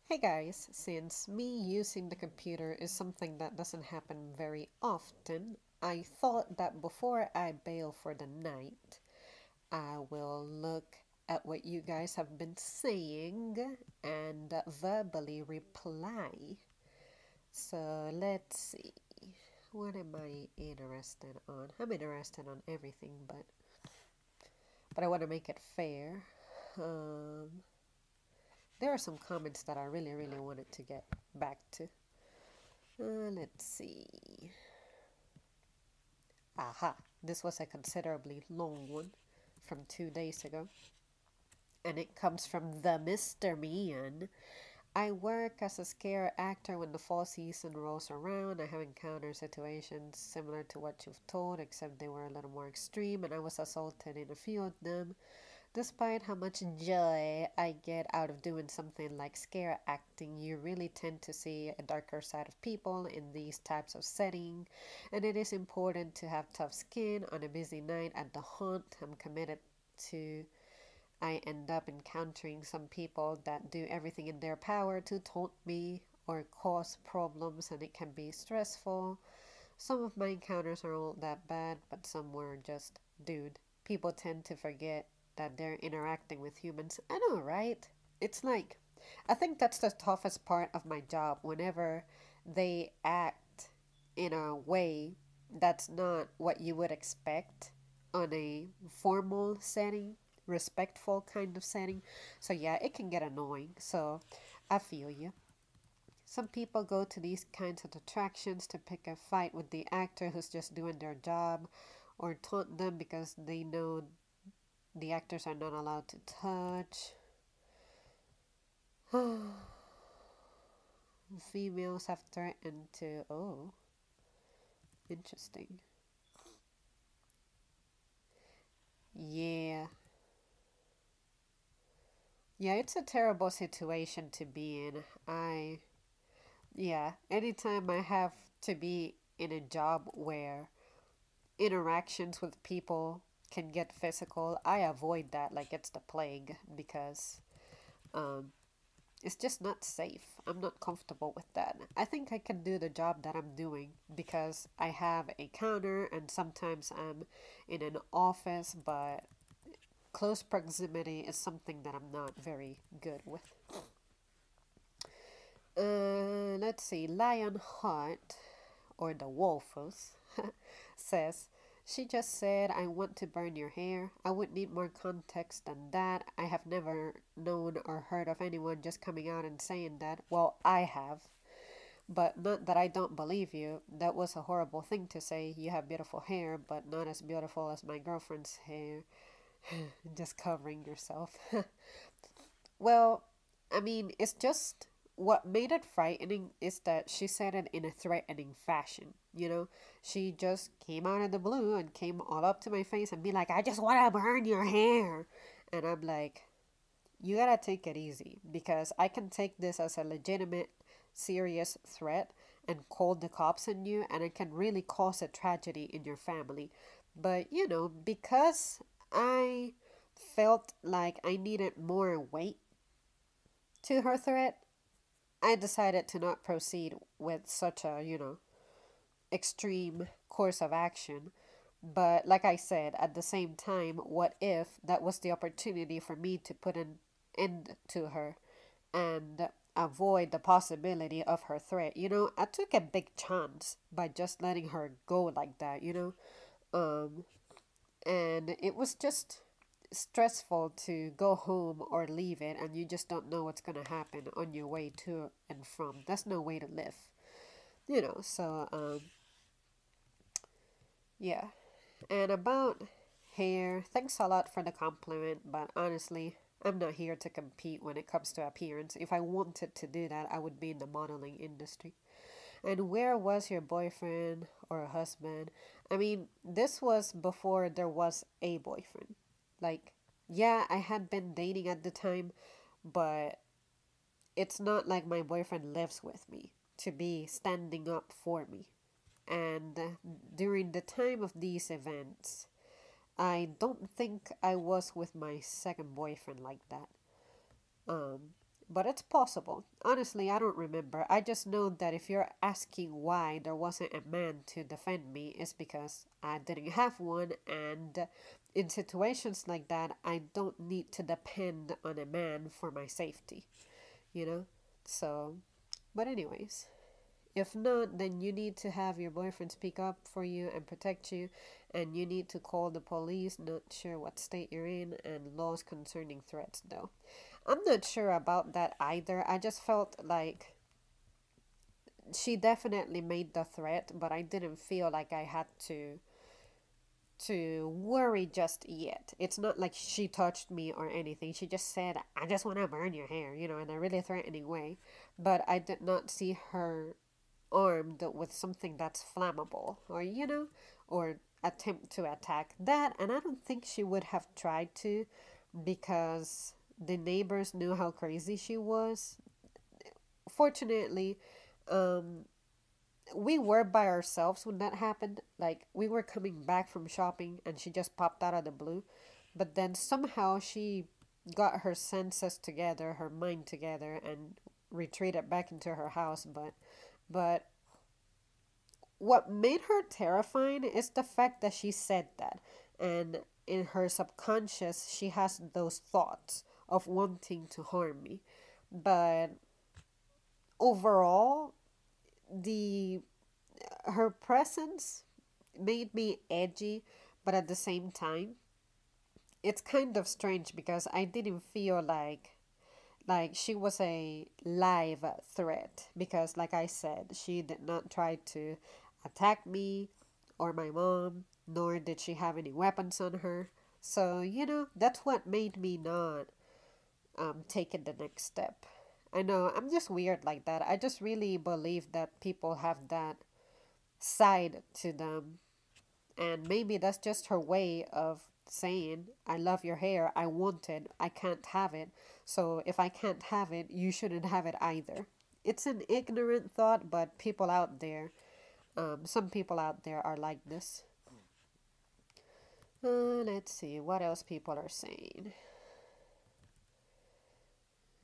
Hey guys, since me using the computer is something that doesn't happen very often, I thought that before I bail for the night, I will look at what you guys have been saying and verbally reply. So let's see. What am I interested on? I'm interested on everything, but I want to make it fair. Um, there are some comments that I really wanted to get back to. Let's see. Aha, this was a considerably long one from 2 days ago. And it comes from the Mr. Mean. I work as a scare actor when the fall season rolls around. I have encountered situations similar to what you've told, except they were a little more extreme, and I was assaulted in a few of them. Despite how much joy I get out of doing something like scare acting, you really tend to see a darker side of people in these types of setting, and it is important to have tough skin on a busy night at the haunt. I'm committed to I end up encountering some people that do everything in their power to taunt me or cause problems, and it can be stressful. Some of my encounters are not that bad, but some were just, dude, people tend to forget that they're interacting with humans. I know, right? It's like, I think that's the toughest part of my job whenever they act in a way that's not what you would expect on a formal setting, respectful kind of setting. So, yeah, it can get annoying. So, I feel you. Some people go to these kinds of attractions to pick a fight with the actor who's just doing their job or taunt them because they know the actors are not allowed to touch. Females have threatened to. Oh, interesting. Yeah. Yeah, it's a terrible situation to be in. Yeah, anytime I have to be in a job where interactions with people can get physical, I avoid that like it's the plague because um, it's just not safe. I'm not comfortable with that. I think I can do the job that I'm doing because I have a counter and sometimes I'm in an office, but close proximity is something that I'm not very good with. Let's see. Lionheart, or the Wolfus, says, she just said, I want to burn your hair. I would need more context than that. I have never known or heard of anyone just coming out and saying that. Well, I have. But not that I don't believe you. That was a horrible thing to say. You have beautiful hair, but not as beautiful as my girlfriend's hair. Just covering yourself. Well, I mean, it's just what made it frightening is that she said it in a threatening fashion. She just came out of the blue and came all up to my face and be like, I just want to burn your hair. And I'm like, you gotta take it easy because I can take this as a legitimate, serious threat and call the cops on you, and it can really cause a tragedy in your family. But, because I felt like I needed more weight to her threat, I decided to not proceed with such a, extreme course of action. But like I said, at the same time, what if that was the opportunity for me to put an end to her and avoid the possibility of her threat? I took a big chance by just letting her go like that. Um, and it was just stressful to go home or leave it, and you just don't know what's going to happen on your way to and from. That's no way to live. So yeah. And about hair, thanks a lot for the compliment, but honestly, I'm not here to compete when it comes to appearance. If I wanted to do that, I would be in the modeling industry. And where was your boyfriend or husband? I mean, this was before there was a boyfriend. Like, yeah, I had been dating at the time, but it's not like my boyfriend lives with me to be standing up for me. And during the time of these events, I don't think I was with my second boyfriend like that. Um, but it's possible. Honestly, I don't remember. I just know that if you're asking why there wasn't a man to defend me, it's because I didn't have one, and in situations like that, I don't need to depend on a man for my safety, you know? So, but, anyways. If not, then you need to have your boyfriend speak up for you and protect you, and you need to call the police. Not sure what state you're in, and laws concerning threats, though. I'm not sure about that either. I just felt like she definitely made the threat, but I didn't feel like I had to worry just yet. It's not like she touched me or anything. She just said, I just want to burn your hair, in a really threatening way. But I did not see her armed with something that's flammable or attempt to attack that. And I don't think she would have tried to, because the neighbors knew how crazy she was. Fortunately, um, we were by ourselves when that happened. Like, we were coming back from shopping and she just popped out of the blue. But then somehow she got her senses together, her mind together, and retreated back into her house. But what made her terrifying is the fact that she said that. And in her subconscious, she has those thoughts of wanting to harm me. But overall, the her presence made me edgy, but at the same time, it's kind of strange because I didn't feel like she was a live threat, because like I said, she did not try to attack me or my mom, nor did she have any weapons on her. So, that's what made me not take it the next step. I know I'm just weird like that. I just really believe that people have that side to them, and maybe that's just her way of saying, I love your hair, I want it, I can't have it. So if I can't have it, you shouldn't have it either. It's an ignorant thought, but some people out there are like this. Let's see what else people are saying.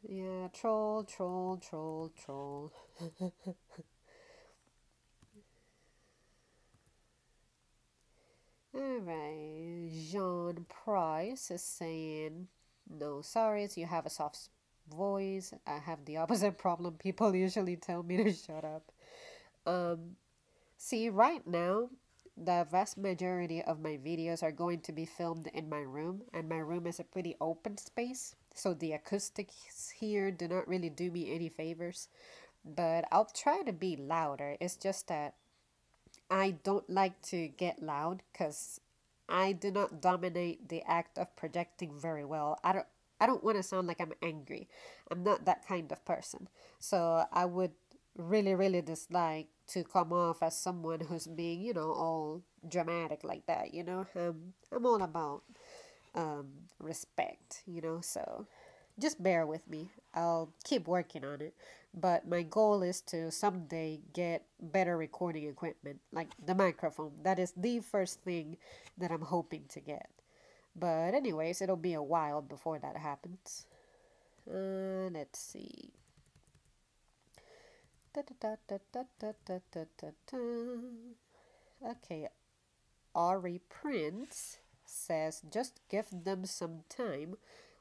Yeah, troll, troll, troll, troll. Alright, Jean Price is saying, no sorries, you have a soft voice. I have the opposite problem. People usually tell me to shut up. Um, See, right now, the vast majority of my videos are going to be filmed in my room, and my room is a pretty open space, so the acoustics here do not really do me any favors. But I'll try to be louder. It's just that I don't like to get loud because I do not dominate the act of projecting very well. I don't want to sound like I'm angry. I'm not that kind of person. So I would really, really dislike to come off as someone who's being, all dramatic like that, I'm all about respect, so just bear with me. I'll keep working on it. But my goal is to someday get better recording equipment, like the microphone. That is the first thing that I'm hoping to get. But, anyways, it'll be a while before that happens. Let's see. Okay, Ari Prince says just give them some time.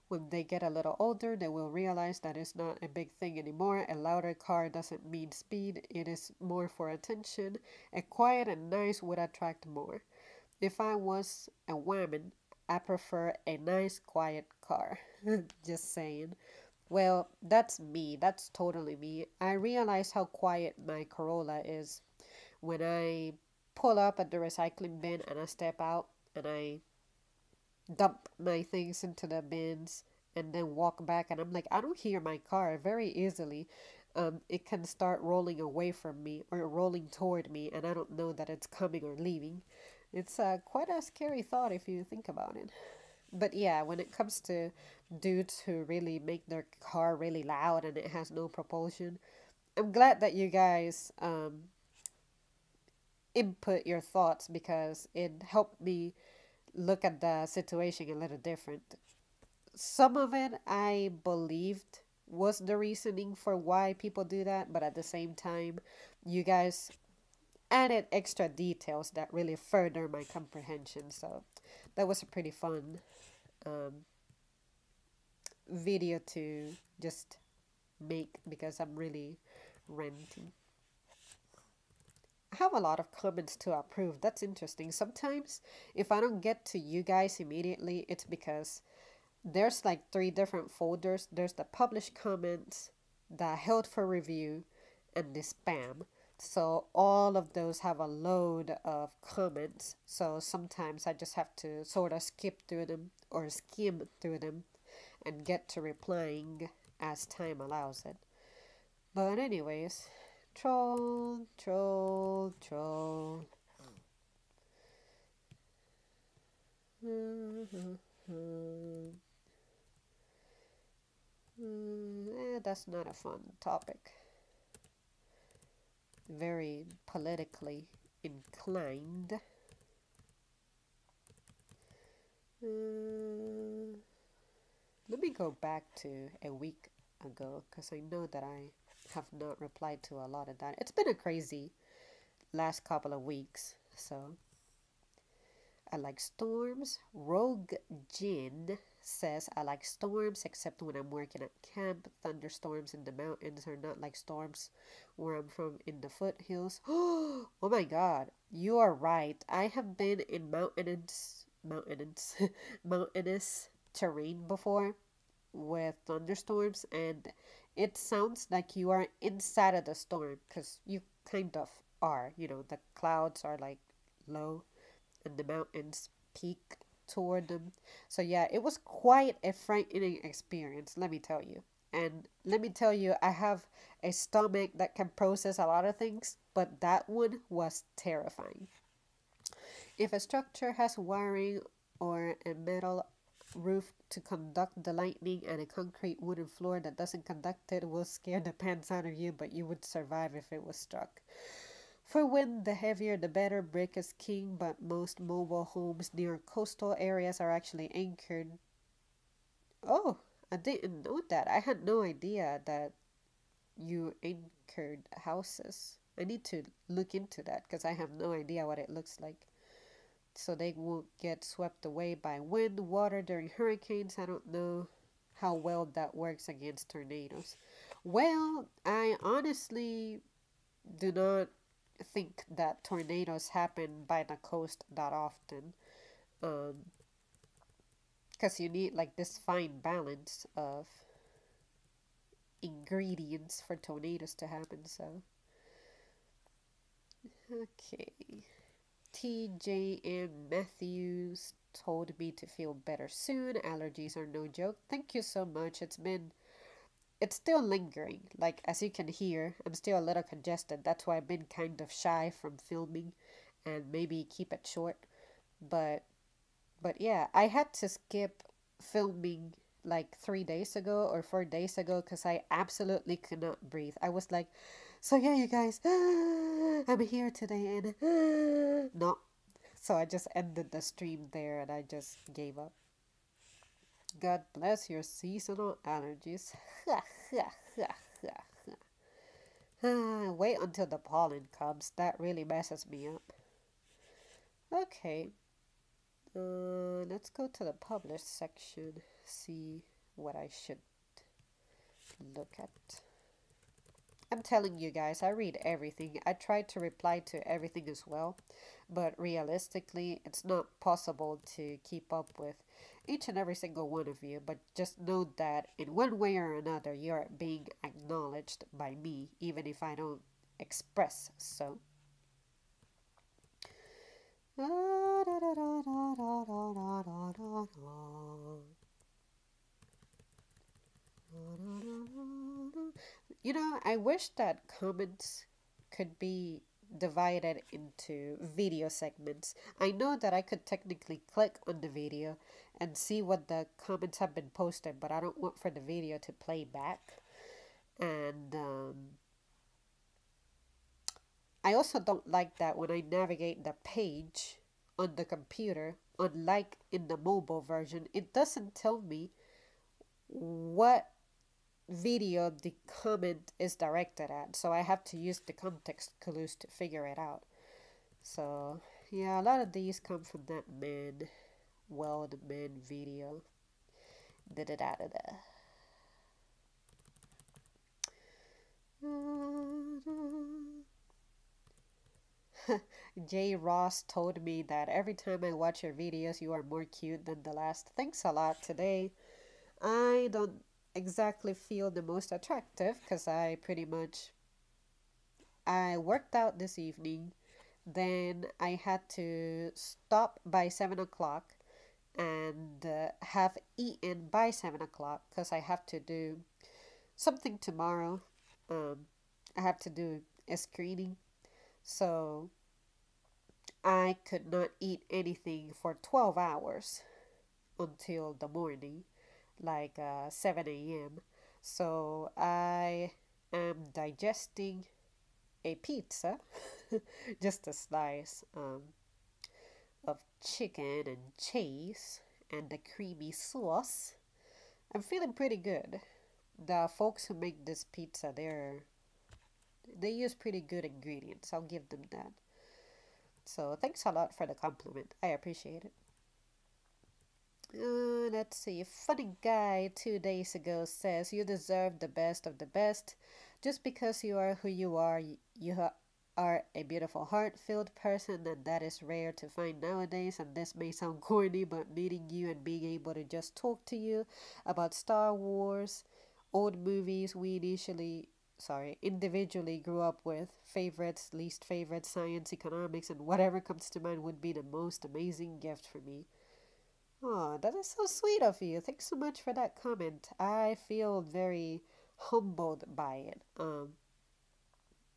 When they get a little older, they will realize that it's not a big thing anymore. A louder car doesn't mean speed, it is more for attention. A quiet and nice would attract more. If I was a woman, I prefer a nice, quiet car. Just saying. Well, that's me. That's totally me. I realize how quiet my Corolla is when I pull up at the recycling bin and I step out and I dump my things into the bins and then walk back, and I'm like, I don't hear my car very easily. It can start rolling away from me or rolling toward me, and I don't know that it's coming or leaving. It's quite a scary thought if you think about it. But yeah, when it comes to dudes who really make their car really loud and it has no propulsion, I'm glad that you guys input your thoughts, because it helped me look at the situation a little different. Some of it I believed was the reasoning for why people do that, but at the same time, you guys added extra details that really further my comprehension. So that was a pretty fun um, video to just make because I'm really ranting. I have a lot of comments to approve. That's interesting. Sometimes if I don't get to you guys immediately, it's because there's like three different folders. There's the published comments, the held for review, and the spam. So all of those have a load of comments. So sometimes I just have to sort of skip through them or skim through them and get to replying as time allows it. But anyways, troll, troll, troll. That's not a fun topic. Very politically inclined. Let me go back to a week ago because I know that I have not replied to a lot of that. It's been a crazy last couple of weeks, so I like storms. Rogue Jin says I like storms except when I'm working at camp. Thunderstorms in the mountains are not like storms where I'm from in the foothills. Oh my god, you are right. I have been in mountainous terrain before with thunderstorms, and it sounds like you are inside of the storm because you kind of are. You know, the clouds are like low and the mountains peak toward them. So yeah, it was quite a frightening experience, let me tell you. And let me tell you, I have a stomach that can process a lot of things, but that one was terrifying. If a structure has wiring or a metal roof to conduct the lightning and a concrete wooden floor that doesn't conduct it will scare the pants out of you, but you would survive if it was struck. For wind, the heavier the better. Brick is king, but most mobile homes near coastal areas are actually anchored. Oh, I didn't know that. I had no idea that you anchored houses. I need to look into that because I have no idea what it looks like. So they won't get swept away by wind, water during hurricanes. I don't know how well that works against tornadoes. Well, I honestly do not think that tornadoes happen by the coast that often. Because you need like this fine balance of ingredients for tornadoes to happen. So, okay. TJM Matthews told me to feel better soon. Allergies are no joke. Thank you so much. It's still lingering. Like as you can hear, I'm still a little congested. That's why I've been kind of shy from filming and maybe keep it short. But but yeah, I had to skip filming like 3 days ago or 4 days ago because I absolutely could not breathe. I was like, so yeah, you guys, I'm here today and no. So I just ended the stream there and I just gave up. God bless your seasonal allergies. Wait until the pollen comes. That really messes me up. Okay. Let's go to the published section. See what I should look at. I'm telling you guys, I read everything. I try to reply to everything as well, but realistically, it's not possible to keep up with each and every single one of you. But just know that in one way or another, you're being acknowledged by me, even if I don't express so. You know, I wish that comments could be divided into video segments. I know that I could technically click on the video and see what the comments have been posted, but I don't want for the video to play back. And I also don't like that when I navigate the page on the computer, unlike in the mobile version, it doesn't tell me what video the comment is directed at. So I have to use the context clues to figure it out. So yeah, a lot of these come from that man, well, the man video. Da da da da da. Jay Ross told me that every time I watch your videos, you are more cute than the last. Thanks a lot. Today, I don't exactly feel the most attractive because I worked out this evening. Then I had to stop by 7 o'clock and have eaten by 7 o'clock because I have to do something tomorrow. Um, I have to do a screening. So I could not eat anything for 12 hours until the morning, like 7 a.m. So I am digesting a pizza, just a slice of chicken and cheese and the creamy sauce. I'm feeling pretty good. The folks who make this pizza, they use pretty good ingredients. I'll give them that. So thanks a lot for the compliment. I appreciate it. Let's see. Funny guy 2 days ago says you deserve the best of the best. Just because you are who you are, are a beautiful, heart-filled person, and that is rare to find nowadays. And this may sound corny, but meeting you and being able to just talk to you about Star Wars, old movies individually grew up with, favorites, least favorites, science, economics, and whatever comes to mind would be the most amazing gift for me. Oh, that is so sweet of you. Thanks so much for that comment. I feel very humbled by it.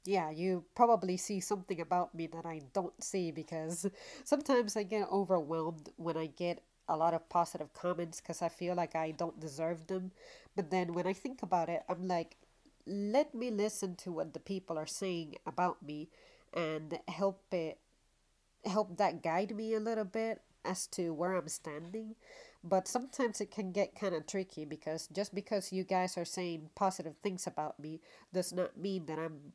Yeah, you probably see something about me that I don't see because sometimes I get overwhelmed when I get a lot of positive comments because I feel like I don't deserve them. But then when I think about it, I'm like, let me listen to what the people are saying about me and help that guide me a little bit as to where I'm standing. But sometimes it can get kind of tricky because just because you guys are saying positive things about me does not mean that I'm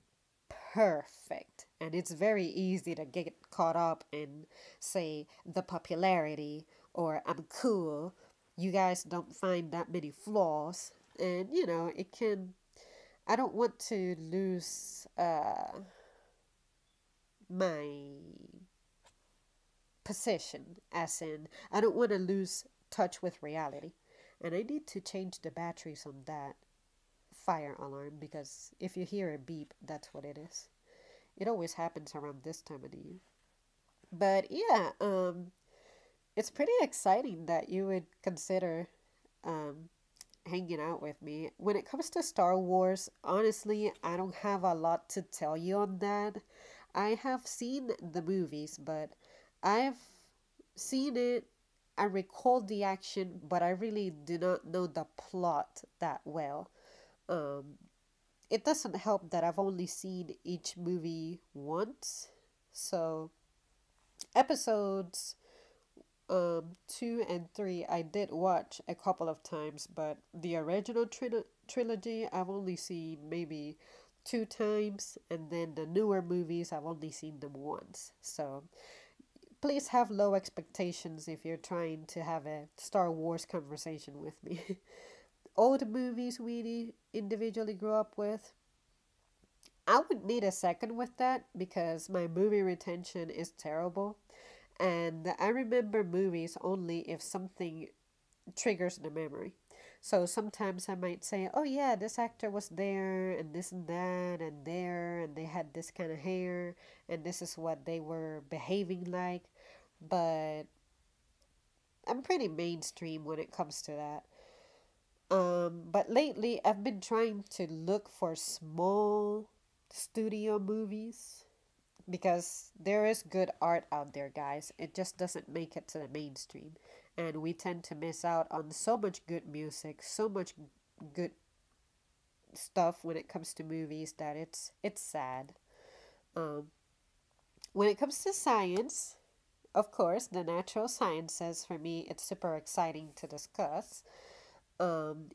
perfect. And it's very easy to get caught up in, say, the popularity or I'm cool. You guys don't find that many flaws. And, it can. I don't want to lose my position, as in, I don't want to lose touch with reality. And I need to change the batteries on that fire alarm because if you hear a beep, that's what it is. It always happens around this time of the year. But yeah, it's pretty exciting that you would consider um, hanging out with me. When it comes to Star Wars, honestly, I don't have a lot to tell you on that. I have seen the movies, but I've seen it. I recall the action, but I really do not know the plot that well. Um, it doesn't help that I've only seen each movie once. So, episodes 2 and 3 I did watch a couple of times, but the original trilogy I've only seen maybe 2 times, and then the newer movies I've only seen them once. So please have low expectations if you're trying to have a Star Wars conversation with me. Old movies we individually grew up with, I would need a second with that because my movie retention is terrible. And I remember movies only if something triggers the memory. So sometimes I might say, oh yeah, this actor was there and this and that and there and they had this kind of hair and this is what they were behaving like. But I'm pretty mainstream when it comes to that. But lately I've been trying to look for small studio movies because there is good art out there, guys. It just doesn't make it to the mainstream. And we tend to miss out on so much good music, so much good stuff when it comes to movies that it's sad. Um, when it comes to science, of course, the natural sciences for me, it's super exciting to discuss.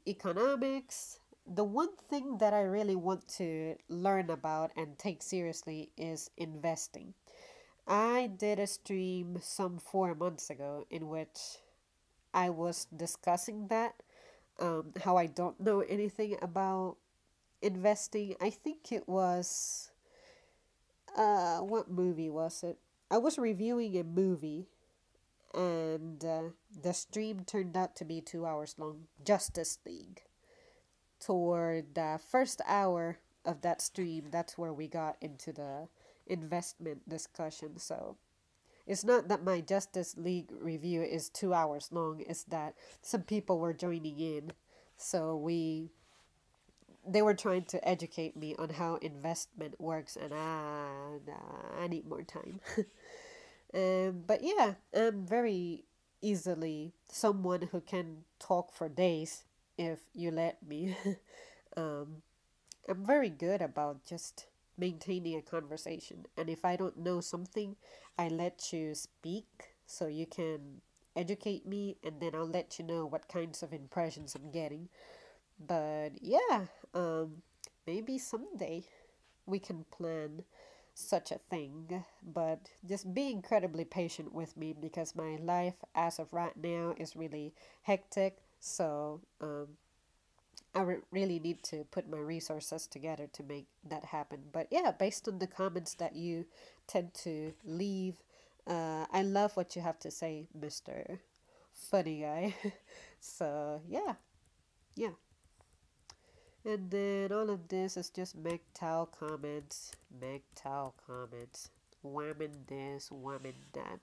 Economics, the one thing that I really want to learn about and take seriously is investing. I did a stream some 4 months ago in which I was discussing that, how I don't know anything about investing. I think it was, what movie was it? I was reviewing a movie, and the stream turned out to be 2 hours long. Justice League. Toward the first hour of that stream, that's where we got into the investment discussion. So it's not that my Justice League review is 2 hours long, it's that some people were joining in. So they were trying to educate me on how investment works, and I need more time. But yeah, I'm very easily someone who can talk for days if you let me. um, I'm very good about just maintaining a conversation. And if I don't know something, I let you speak so you can educate me, and then I'll let you know what kinds of impressions I'm getting. But yeah, um, maybe someday we can plan such a thing. But just be incredibly patient with me because my life as of right now is really hectic. So really need to put my resources together to make that happen. But yeah, based on the comments that you tend to leave, I love what you have to say, Mr. Funny Guy. So yeah, yeah. And then all of this is just MGTOW comments, MGTOW comments, whamming this, whamming that.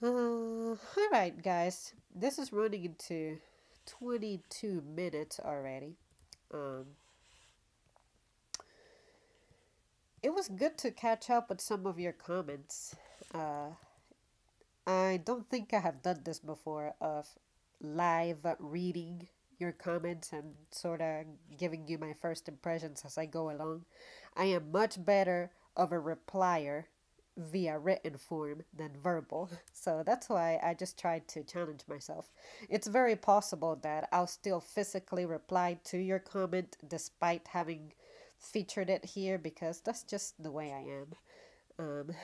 Alright, guys, this is running into 22 minutes already. Um, it was good to catch up with some of your comments. Uh, I don't think I have done this before of live reading your comments and sort of giving you my first impressions as I go along. I am much better of a replier via written form than verbal. So that's why I just tried to challenge myself. It's very possible that I'll still physically reply to your comment despite having featured it here because that's just the way I am.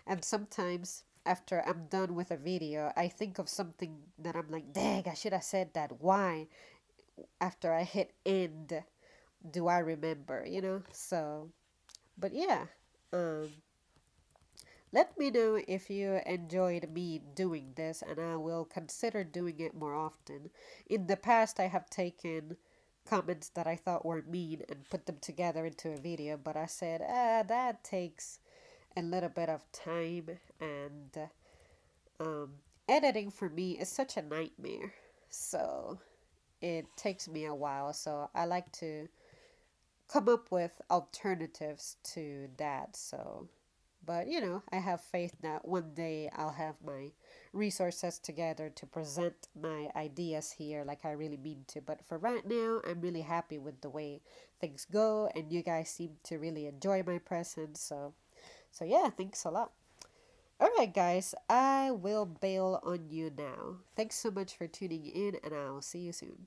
And sometimes after I'm done with a video, I think of something that I'm like, dang, I should have said that. Why? After I hit end, do I remember, you know? So, but yeah, um, let me know if you enjoyed me doing this, and I will consider doing it more often. In the past, I have taken comments that I thought were mean and put them together into a video, but I said, that takes a little bit of time, and um, editing for me is such a nightmare. So it takes me a while. So I like to come up with alternatives to that. So, but you know, I have faith that one day I'll have my resources together to present my ideas here like I really mean to. But for right now, I'm really happy with the way things go, and you guys seem to really enjoy my presence. So yeah, thanks a lot. Alright, guys, I will bail on you now. Thanks so much for tuning in, and I'll see you soon.